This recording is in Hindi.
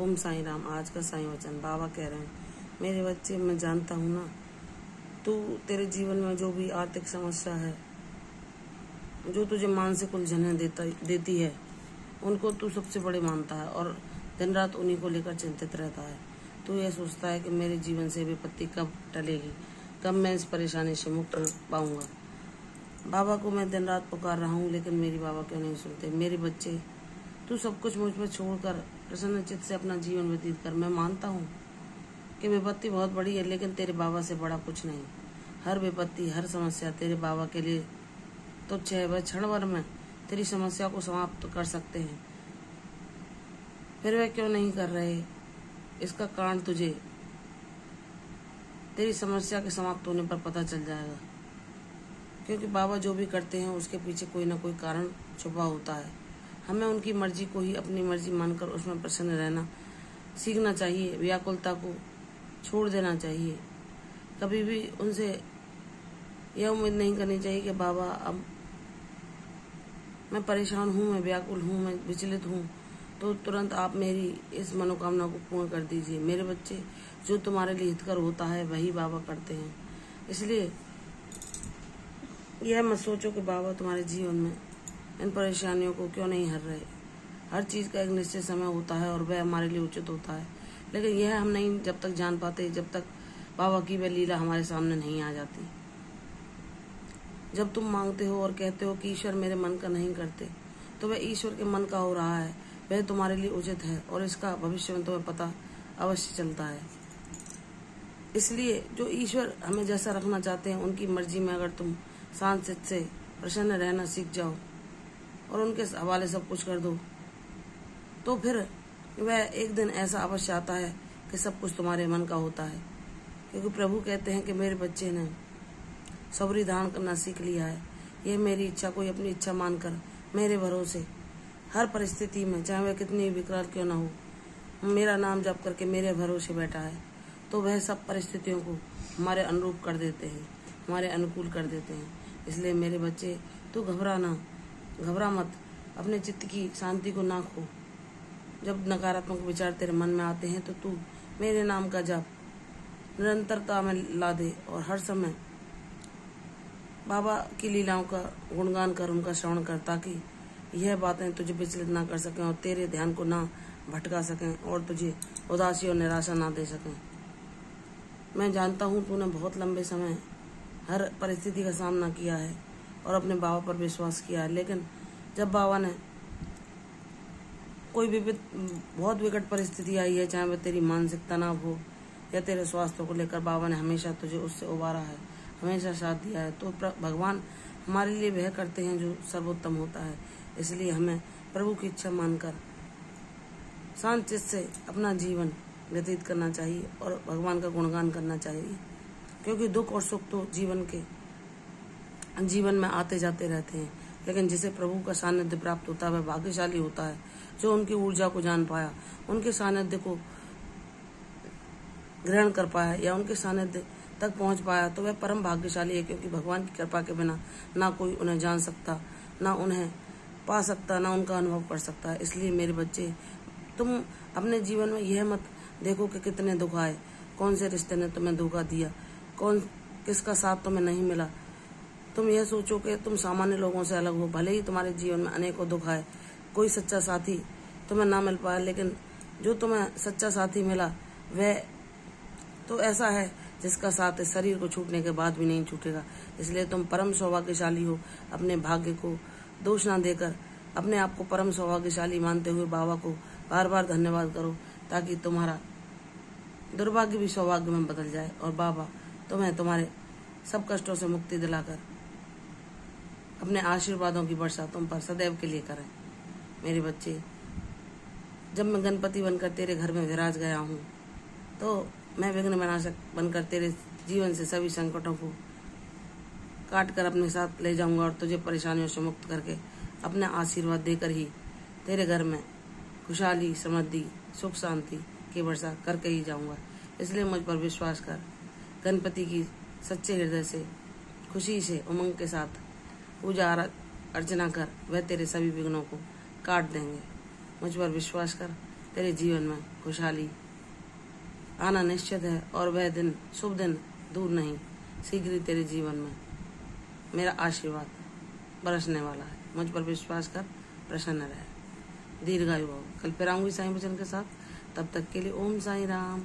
ओम साईं राम। आज का साईं वचन बाबा कह रहे हैं, मेरे बच्चे, मैं जानता हूँ ना, तू तेरे जीवन में जो भी आर्थिक समस्या है, जो तुझे मानसिक उलझनें देती है, उनको तू सबसे बड़े मानता है और दिन रात उन्हीं को लेकर चिंतित रहता है। तू यह सोचता है कि मेरे जीवन से विपत्ति कब टलेगी, कब मैं इस परेशानी से मुक्त हो पाऊंगा। बाबा को मैं दिन रात पुकार रहा हूँ, लेकिन मेरी बाबा क्यों नहीं सुनते। मेरे बच्चे, तू सब कुछ मुझ पर छोड़कर प्रसन्न चित्त से अपना जीवन व्यतीत कर। मैं मानता हूँ कि विपत्ति बहुत बड़ी है, लेकिन तेरे बाबा से बड़ा कुछ नहीं। हर विपत्ति, हर समस्या तेरे बाबा के लिए तुच्छ है। वह क्षण भर में तेरी समस्या को समाप्त कर सकते हैं, फिर वह क्यों नहीं कर रहे, इसका कारण तुझे तेरी समस्या के समाप्त होने पर पता चल जाएगा। क्योंकि बाबा जो भी करते हैं उसके पीछे कोई ना कोई कारण छुपा होता है। हमें उनकी मर्जी को ही अपनी मर्जी मानकर उसमें प्रसन्न रहना सीखना चाहिए। व्याकुलता को छोड़ देना चाहिए। कभी भी उनसे यह उम्मीद नहीं करनी चाहिए कि बाबा अब मैं परेशान हूँ, मैं व्याकुल हूँ, मैं विचलित हूँ, तो तुरंत आप मेरी इस मनोकामना को पूर्ण कर दीजिए। मेरे बच्चे, जो तुम्हारे लिए हितकर होता है वही बाबा करते हैं। इसलिए यह मत सोचो कि बाबा तुम्हारे जीवन में इन परेशानियों को क्यों नहीं हर रहे। हर चीज़ का एक निश्चित समय होता है और वह हमारे लिए उचित होता है, लेकिन यह हम नहीं जब तक जान पाते, जब तक बाबा की वह लीला हमारे सामने नहीं आ जाती। जब तुम मांगते हो और कहते हो कि ईश्वर मेरे मन का नहीं करते, तो वह ईश्वर के मन का हो रहा है, वह तुम्हारे लिए उचित है और इसका भविष्य में तुम्हें पता अवश्य चलता है। इसलिए जो ईश्वर हमें जैसा रखना चाहते हैं, उनकी मर्जी में अगर तुम शांत चित्त से प्रसन्न रहना सीख जाओ और उनके हवाले सब कुछ कर दो, तो फिर वह एक दिन ऐसा अवश्य आता है कि सब कुछ तुम्हारे मन का होता है। क्योंकि प्रभु कहते हैं कि मेरे बच्चे ने सबरी धारण करना सीख लिया है। यह मेरी इच्छा, कोई अपनी इच्छा मानकर मेरे भरोसे हर परिस्थिति में, चाहे वह कितनी विकराल क्यों न हो, मेरा नाम जप करके मेरे भरोसे बैठा है, तो वह सब परिस्थितियों को हमारे अनुरूप कर देते हैं, हमारे अनुकूल कर देते हैं। इसलिए मेरे बच्चे, तू घबरा मत, अपने चित्त की शांति को ना खो। जब नकारात्मक विचार तेरे मन में आते हैं तो तू मेरे नाम का जप निरंतरता में ला दे और हर समय बाबा की लीलाओं का गुणगान कर, उनका श्रवण कर, ताकि यह बातें तुझे विचलित ना कर सकें और तेरे ध्यान को ना भटका सकें और तुझे उदासी और निराशा ना दे सकें। मैं जानता हूँ तूने बहुत लंबे समय हर परिस्थिति का सामना किया है और अपने बाबा पर विश्वास किया है, लेकिन जब बाबा ने कोई भी बहुत विकट परिस्थिति आई है, चाहे वह तेरी मानसिक तनाव हो या तेरे स्वास्थ्य को लेकर, बाबा ने हमेशा तुझे उससे उबारा है, हमेशा साथ दिया है। तो भगवान हमारे लिए वह करते हैं जो सर्वोत्तम होता है। इसलिए हमें प्रभु की इच्छा मानकर शांत चित्त से अपना जीवन व्यतीत करना चाहिए और भगवान का गुणगान करना चाहिए। क्योंकि दुख और सुख तो जीवन में आते जाते रहते हैं, लेकिन जिसे प्रभु का सानिध्य प्राप्त होता है वह भाग्यशाली होता है। जो उनकी ऊर्जा को जान पाया, उनके सानिध्य को ग्रहण कर पाया या उनके सानिध्य तक पहुंच पाया, तो वह परम भाग्यशाली है। क्योंकि भगवान की कृपा के बिना ना कोई उन्हें जान सकता, ना उन्हें पा सकता, ना उनका अनुभव कर सकता है। इसलिए मेरे बच्चे, तुम अपने जीवन में यह मत देखो कि कितने दुख आए, कौन से रिश्ते ने तुम्हें धोखा दिया, किसका साथ तुम्हें नहीं मिला। तुम यह सोचो कि तुम सामान्य लोगों से अलग हो। भले ही तुम्हारे जीवन में अनेकों दुख आए, कोई सच्चा साथी तुम्हें ना मिल पाया, लेकिन जो तुम्हें सच्चा साथी मिला वह तो ऐसा है जिसका साथ इस शरीर को छूटने के बाद भी नहीं छूटेगा। इसलिए तुम परम सौभाग्यशाली हो। अपने भाग्य को दोष ना देकर अपने आप को परम सौभाग्यशाली मानते हुए बाबा को बार बार धन्यवाद करो, ताकि तुम्हारा दुर्भाग्य भी सौभाग्य में बदल जाए और बाबा तुम्हें तुम्हारे सब कष्टों से मुक्ति दिलाकर अपने आशीर्वादों की वर्षा तुम पर सदैव के लिए करें। मेरे बच्चे, जब मैं गणपति बनकर तेरे घर में विराज गया हूँ, तो मैं विघ्न विनाशक बनकर तेरे जीवन से सभी संकटों को काट कर अपने साथ ले जाऊंगा और तुझे परेशानियों से मुक्त करके अपने आशीर्वाद देकर ही तेरे घर में खुशहाली, समृद्धि, सुख शांति की वर्षा करके ही जाऊंगा। इसलिए मुझ पर विश्वास कर। गणपति की सच्चे हृदय से, खुशी से, उमंग के साथ पूजा अर्चना कर, वह तेरे सभी विघ्नों को काट देंगे। मुझ पर विश्वास कर तेरे जीवन में खुशहाली आना निश्चित है और वह दिन शुभ दिन दूर नहीं, शीघ्र ही तेरे जीवन में मेरा आशीर्वाद बरसने वाला है। मुझ पर विश्वास कर, प्रसन्न रहे, दीर्घायु हो। कल फिर आऊंगी साईं वचन के साथ, तब तक के लिए ओम साईं राम।